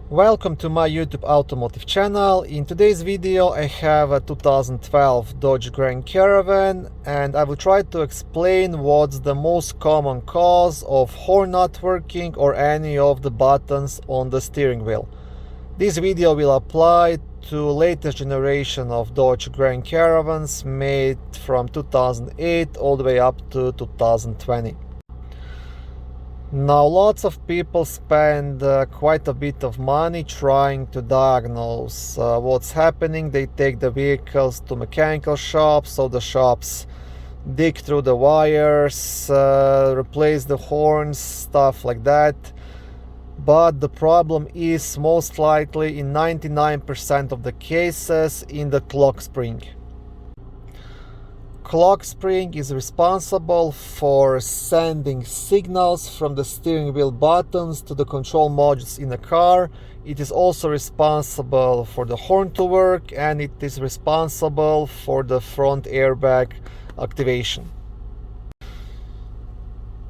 Welcome to my YouTube automotive channel. In today's video I have a 2012 Dodge Grand Caravan and I will try to explain what's the most common cause of horn not working or any of the buttons on the steering wheel. This video will apply to latest generation of Dodge Grand Caravans made from 2008 all the way up to 2020. Now, lots of people spend quite a bit of money trying to diagnose what's happening. They take the vehicles to mechanical shops, so the shops dig through the wires, replace the horns, stuff like that. But the problem is most likely in 99% of the cases in the clock spring. Clockspring is responsible for sending signals from the steering wheel buttons to the control modules in a car. It is also responsible for the horn to work, and it is responsible for the front airbag activation.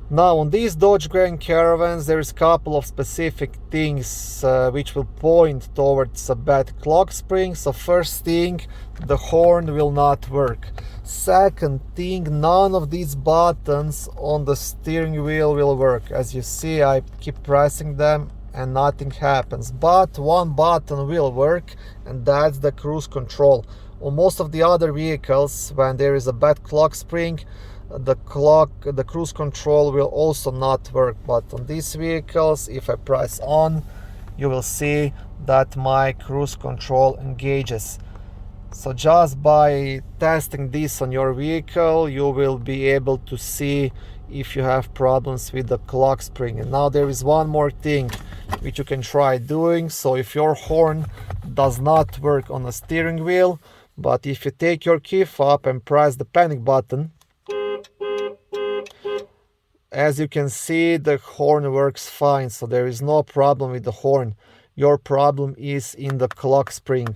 Now, on these Dodge Grand Caravans, there is a couple of specific things which will point towards a bad clock spring. So first thing, the horn will not work. Second thing, none of these buttons on the steering wheel will work. As you see, I keep pressing them and nothing happens. But one button will work, and that's the cruise control. On most of the other vehicles, when there is a bad clock spring, the cruise control will also not work. But on these vehicles, if I press on, you will see that my cruise control engages. So just by testing this on your vehicle, you will be able to see if you have problems with the clock spring. And now there is one more thing which you can try doing. So if your horn does not work on the steering wheel, but if you take your key fob and press the panic button, as you can see, the horn works fine, so there is no problem with the horn. Your problem is in the clock spring.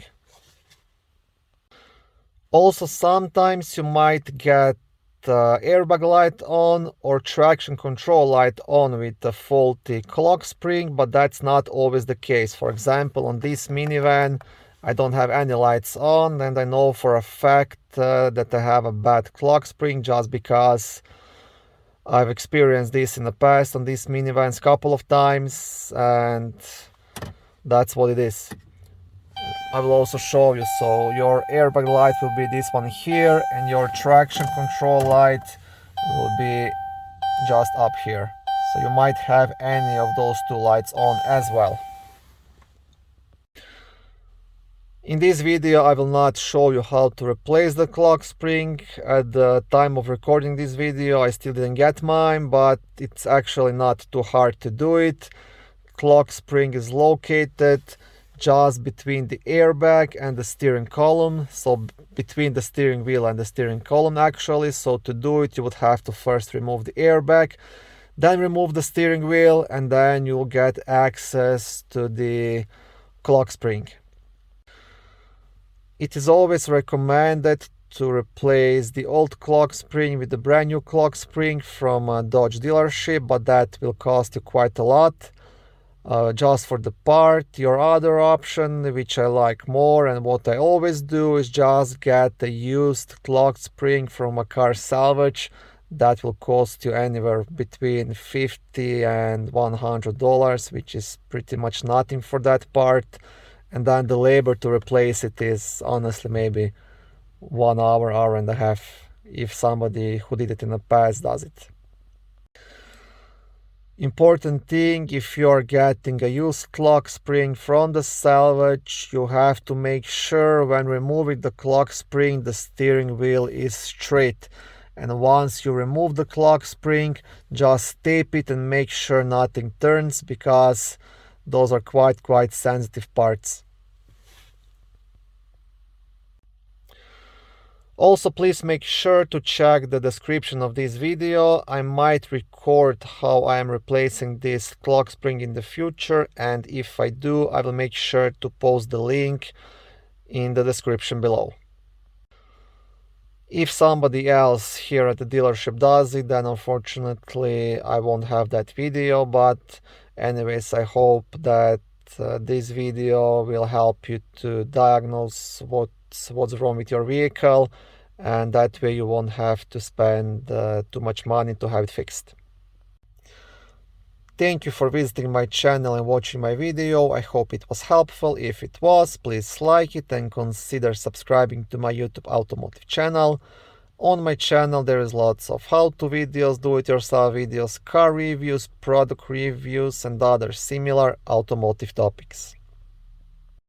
Also, sometimes you might get airbag light on or traction control light on with the faulty clock spring, but that's not always the case. For example, on this minivan, I don't have any lights on, and I know for a fact that I have a bad clock spring just because I've experienced this in the past on these minivans a couple of times, and that's what it is. I will also show you. So your airbag light will be this one here, and your traction control light will be just up here. So you might have any of those two lights on as well. In this video, I will not show you how to replace the clock spring. At the time of recording this video, I still didn't get mine, but it's actually not too hard to do it. Clock spring is located just between the airbag and the steering column, so between the steering wheel and the steering column actually. So to do it, you would have to first remove the airbag, then remove the steering wheel, and then you'll get access to the clock spring. It is always recommended to replace the old clock spring with the brand new clock spring from a Dodge dealership, but that will cost you quite a lot just for the part. Your other option, which I like more and what I always do, is just get a used clock spring from a car salvage. That will cost you anywhere between $50 and $100, which is pretty much nothing for that part. And then the labor to replace it is honestly maybe 1 hour, hour and a half, if somebody who did it in the past does it. Important thing, if you're getting a used clock spring from the salvage, you have to make sure when removing the clock spring, the steering wheel is straight. And once you remove the clock spring, just tape it and make sure nothing turns, because those are quite sensitive parts. Also, please make sure to check the description of this video. I might record how I am replacing this clock spring in the future, and if I do, I will make sure to post the link in the description below. If somebody else here at the dealership does it, then unfortunately I won't have that video, but anyways, I hope that this video will help you to diagnose what's wrong with your vehicle, and that way you won't have to spend too much money to have it fixed. Thank you for visiting my channel and watching my video. I hope it was helpful. If it was, please like it and consider subscribing to my YouTube automotive channel. On my channel there is lots of how-to videos, do-it-yourself videos, car reviews, product reviews and other similar automotive topics.